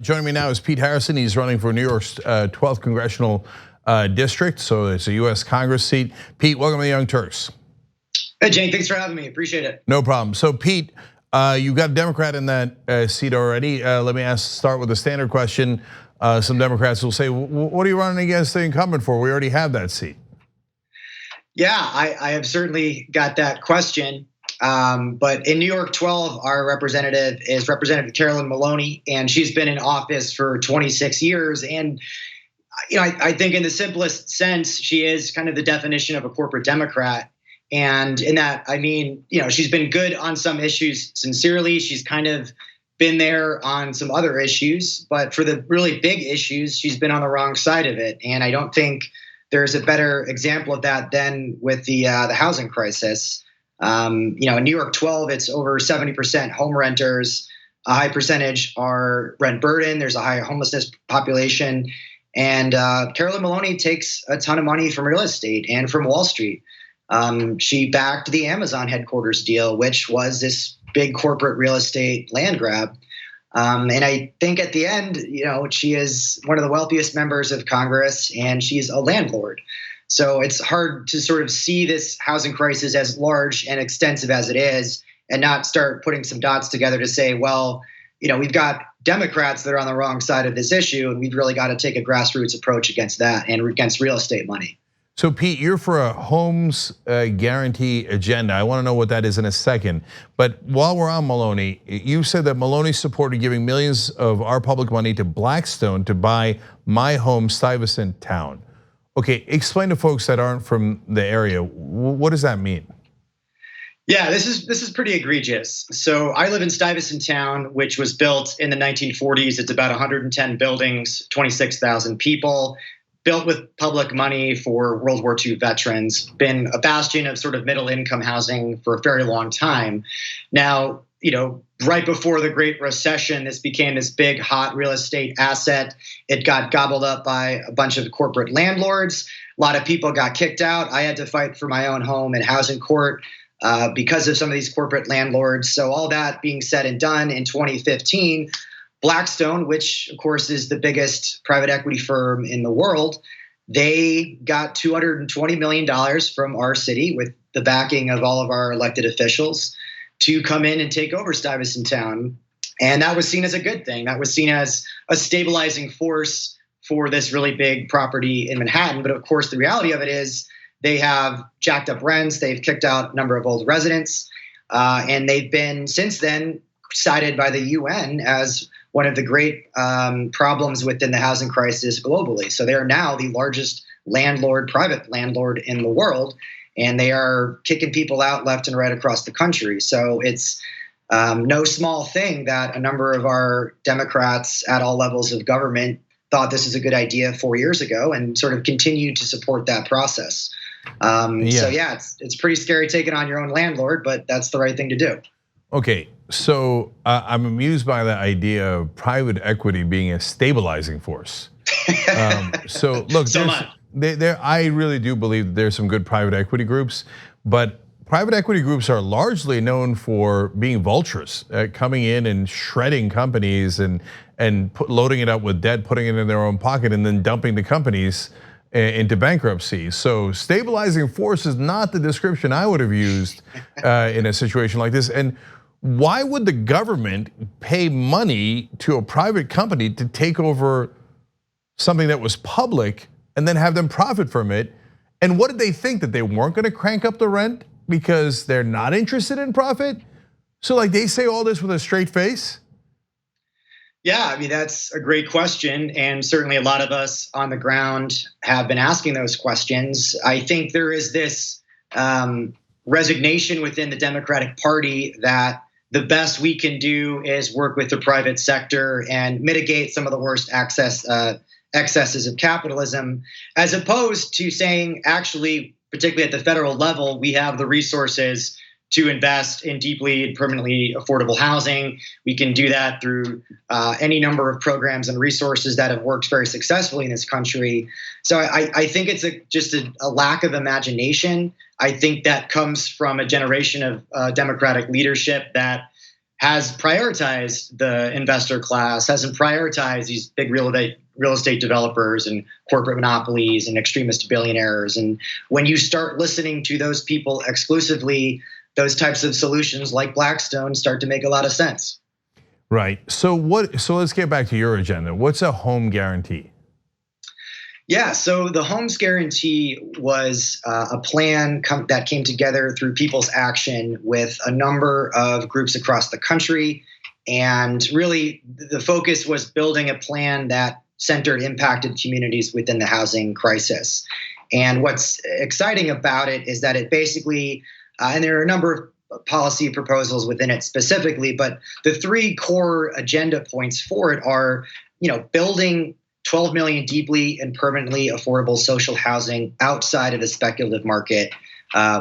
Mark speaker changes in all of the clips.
Speaker 1: Joining me now is Pete Harrison. He's running for New York's 12th congressional district, so it's a U.S. Congress seat. Pete, welcome to the Young Turks.
Speaker 2: Hey, Cenk, thanks for having me. Appreciate it.
Speaker 1: No problem. So, Pete, you've got a Democrat in that seat already. Let me start with the standard question. Some Democrats will say, "What are you running against the incumbent for? We already have that seat."
Speaker 2: Yeah, I have certainly got that question. But in New York 12, our representative is Representative Carolyn Maloney, and she's been in office for 26 years. And I think in the simplest sense, she is kind of the definition of a corporate Democrat. And in that, I mean, she's been good on some issues sincerely. She's kind of been there on some other issues, but for the really big issues, she's been on the wrong side of it. And I don't think there's a better example of that than with the housing crisis. In New York 12, it's over 70% home renters. A high percentage are rent burden. There's a high homelessness population. And Carolyn Maloney takes a ton of money from real estate and from Wall Street. She backed the Amazon headquarters deal, which was this big corporate real estate land grab. And I think at the end, she is one of the wealthiest members of Congress, and she's a landlord. So it's hard to sort of see this housing crisis as large and extensive as it is and not start putting some dots together to say, well, we've got Democrats that are on the wrong side of this issue, and we've really got to take a grassroots approach against that and against real estate money.
Speaker 1: So, Pete, you're for a homes guarantee agenda. I want to know what that is in a second. But while we're on Maloney, you said that Maloney supported giving millions of our public money to Blackstone to buy my home, Stuyvesant Town. Okay, explain to folks that aren't from the area, what does that mean?
Speaker 2: Yeah, this is pretty egregious. So I live in Stuyvesant Town, which was built in the 1940s. It's about 110 buildings, 26,000 people, built with public money for World War II veterans, been a bastion of sort of middle income housing for a very long time. Now, right before the Great Recession, this became this big, hot real estate asset. It got gobbled up by a bunch of corporate landlords. A lot of people got kicked out. I had to fight for my own home in housing court because of some of these corporate landlords. So all that being said and done, in 2015, Blackstone, which of course is the biggest private equity firm in the world, they got $220 million from our city with the backing of all of our elected officials to come in and take over Stuyvesant Town. And that was seen as a good thing. That was seen as a stabilizing force for this really big property in Manhattan. But of course, the reality of it is they have jacked up rents. They've kicked out a number of old residents. And they've been, since then, cited by the UN as one of the great problems within the housing crisis globally. So they are now the largest private landlord in the world. And they are kicking people out left and right across the country. So it's no small thing that a number of our Democrats at all levels of government thought this is a good idea 4 years ago and sort of continued to support that process. So yeah, it's pretty scary taking on your own landlord, but that's the right thing to do.
Speaker 1: Okay, so I'm amused by the idea of private equity being a stabilizing force. So look, I really do believe that there's some good private equity groups, but private equity groups are largely known for being vultures, coming in and shredding companies and loading it up with debt, putting it in their own pocket, and then dumping the companies into bankruptcy. So stabilizing force is not the description I would have used in a situation like this. And why would the government pay money to a private company to take over something that was public and then have them profit from it? And what did they think, that they weren't gonna crank up the rent because they're not interested in profit? So like they say all this with a straight face?
Speaker 2: Yeah, I mean, that's a great question. And certainly a lot of us on the ground have been asking those questions. I think there is this resignation within the Democratic Party that the best we can do is work with the private sector and mitigate some of the worst excesses of capitalism, as opposed to saying, actually, particularly at the federal level, we have the resources to invest in deeply and permanently affordable housing. We can do that through any number of programs and resources that have worked very successfully in this country. So I think it's just a lack of imagination. I think that comes from a generation of Democratic leadership that has prioritized the investor class, hasn't prioritized these big real estate developers and corporate monopolies and extremist billionaires. And when you start listening to those people exclusively, those types of solutions like Blackstone start to make a lot of sense.
Speaker 1: Right. So let's get back to your agenda. What's a home guarantee?
Speaker 2: Yeah, so the Homes Guarantee was a plan that came together through People's Action with a number of groups across the country. And really, the focus was building a plan that centered impacted communities within the housing crisis. And what's exciting about it is that it basically, and there are a number of policy proposals within it specifically, but the three core agenda points for it are, building 12 million deeply and permanently affordable social housing outside of the speculative market.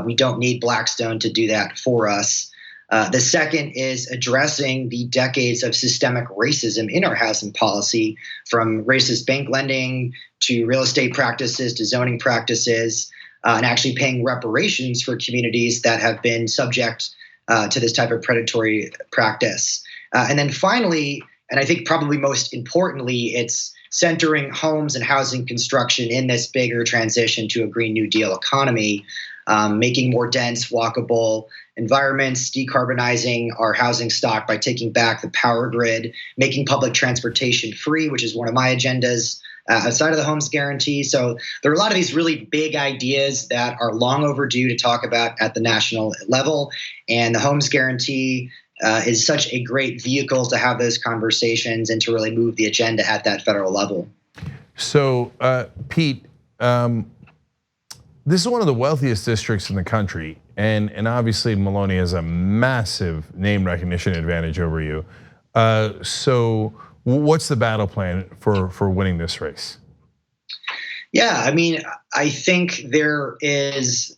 Speaker 2: We don't need Blackstone to do that for us. The second is addressing the decades of systemic racism in our housing policy, from racist bank lending to real estate practices to zoning practices, and actually paying reparations for communities that have been subject to this type of predatory practice. And then finally, and I think probably most importantly, it's centering homes and housing construction in this bigger transition to a Green New Deal economy, making more dense, walkable environments, decarbonizing our housing stock by taking back the power grid, making public transportation free, which is one of my agendas outside of the Homes Guarantee. So there are a lot of these really big ideas that are long overdue to talk about at the national level. And the Homes Guarantee is such a great vehicle to have those conversations and to really move the agenda at that federal level.
Speaker 1: So, Pete, this is one of the wealthiest districts in the country, and obviously Maloney has a massive name recognition advantage over you. So, what's the battle plan for winning this race?
Speaker 2: Yeah, I mean, I think there is,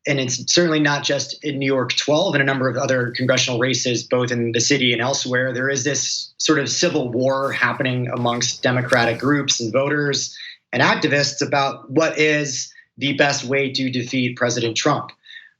Speaker 2: and it's certainly not just in New York 12 and a number of other congressional races, both in the city and elsewhere, there is this sort of civil war happening amongst Democratic groups and voters and activists about what is the best way to defeat President Trump.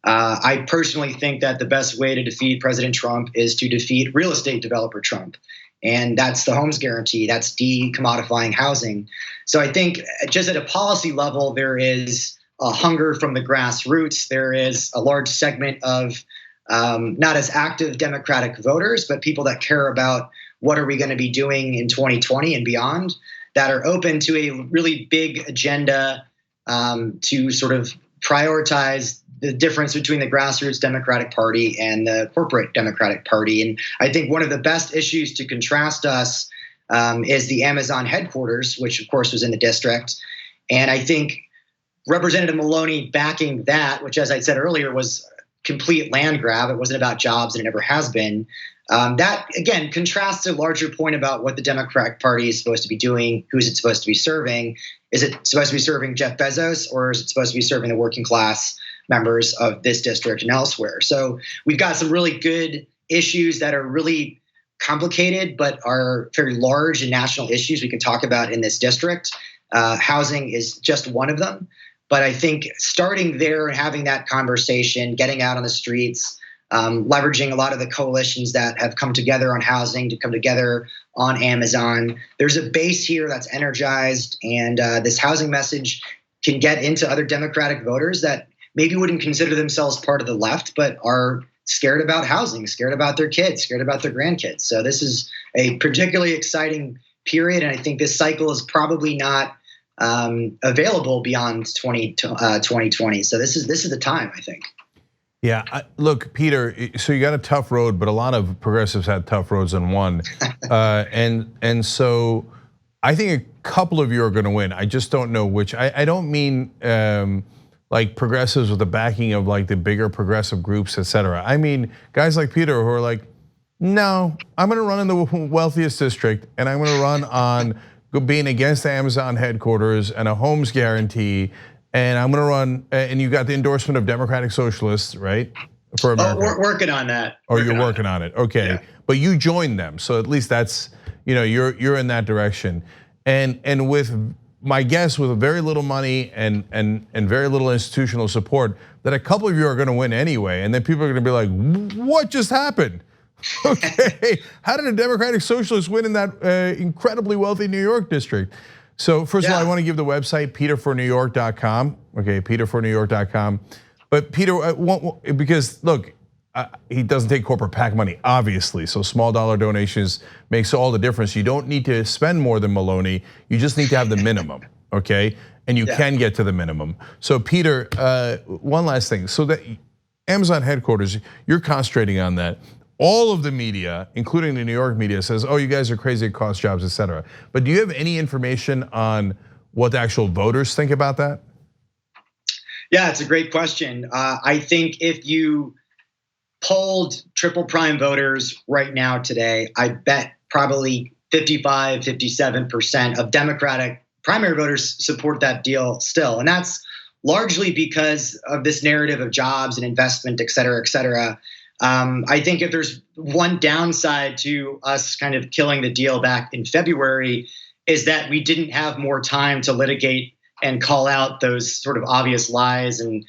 Speaker 2: I personally think that the best way to defeat President Trump is to defeat real estate developer Trump. And that's the Homes Guarantee, that's decommodifying housing. So I think just at a policy level, there is a hunger from the grassroots. There is a large segment of not as active Democratic voters, but people that care about what are we going to be doing in 2020 and beyond, that are open to a really big agenda to sort of prioritize the difference between the grassroots Democratic Party and the corporate Democratic Party. And I think one of the best issues to contrast us is the Amazon headquarters, which of course was in the district. And I think Representative Maloney backing that, which, as I said earlier, was complete land grab. It wasn't about jobs, and it never has been. That, again, contrasts a larger point about what the Democratic Party is supposed to be doing. Who's it supposed to be serving? Is it supposed to be serving Jeff Bezos, or is it supposed to be serving the working class members of this district and elsewhere? So we've got some really good issues that are really complicated, but are very large and national issues we can talk about in this district. Housing is just one of them. But I think starting there and having that conversation, getting out on the streets, leveraging a lot of the coalitions that have come together on housing to come together on Amazon. There's a base here that's energized, and this housing message can get into other Democratic voters that maybe wouldn't consider themselves part of the left, but are scared about housing, scared about their kids, scared about their grandkids. So this is a particularly exciting period, and I think this cycle is probably not available beyond 2020. So this is the time, I think.
Speaker 1: Yeah, look, Peter. So you got a tough road, but a lot of progressives had tough roads and won, and so I think a couple of you are going to win. I just don't know which. I don't mean like progressives with the backing of like the bigger progressive groups, et cetera. I mean guys like Peter who are like, no, I'm going to run in the wealthiest district, and I'm going to run on being against the Amazon headquarters and a Homes Guarantee, and I'm going to run. And you got the endorsement of Democratic Socialists, right? For America.
Speaker 2: We're working on that.
Speaker 1: Oh, you're working on it. Okay, yeah. But you joined them, so at least that's you're in that direction. And with my guess, with very little money and very little institutional support, that a couple of you are going to win anyway, and then people are going to be like, "What just happened? Okay, how did a Democratic Socialist win in that incredibly wealthy New York district? So first of all, I want to give the website peterfornewyork.com. Okay, peterfornewyork.com. But Peter, because look, he doesn't take corporate PAC money, obviously. So small dollar donations makes all the difference. You don't need to spend more than Maloney. You just need to have the minimum, okay? And you can get to the minimum. So Peter, one last thing. So that Amazon headquarters, you're concentrating on that. All of the media, including the New York media, says, oh, you guys are crazy at cost jobs, et cetera. But do you have any information on what the actual voters think about that?
Speaker 2: Yeah, it's a great question. I think if you polled triple prime voters right now today, I bet probably 55, 57% of Democratic primary voters support that deal still. And that's largely because of this narrative of jobs and investment, et cetera, et cetera. I think if there's one downside to us kind of killing the deal back in February is that we didn't have more time to litigate and call out those sort of obvious lies and,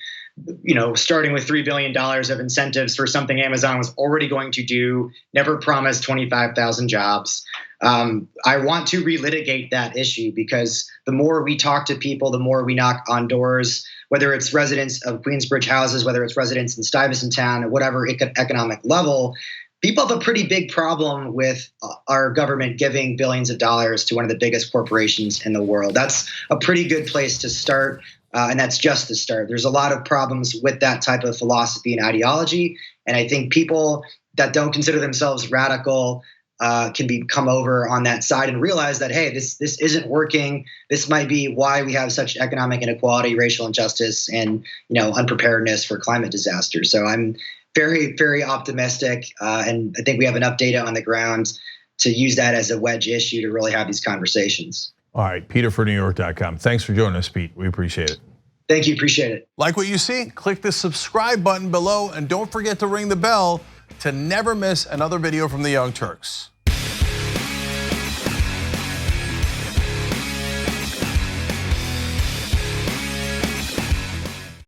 Speaker 2: starting with $3 billion of incentives for something Amazon was already going to do, never promised 25,000 jobs. I want to relitigate that issue because the more we talk to people, the more we knock on doors, whether it's residents of Queensbridge houses, whether it's residents in Stuyvesant Town, or whatever economic level, people have a pretty big problem with our government giving billions of dollars to one of the biggest corporations in the world. That's a pretty good place to start, and that's just the start. There's a lot of problems with that type of philosophy and ideology, and I think people that don't consider themselves radical can come over on that side and realize that, hey, this isn't working. This might be why we have such economic inequality, racial injustice, and unpreparedness for climate disaster. So I'm very, very optimistic, and I think we have enough data on the ground to use that as a wedge issue to really have these conversations.
Speaker 1: All right, peterfornewyork.com. Thanks for joining us, Pete. We appreciate it.
Speaker 2: Thank you, appreciate it.
Speaker 1: Like what you see? Click the subscribe button below and don't forget to ring the bell to never miss another video from the Young Turks.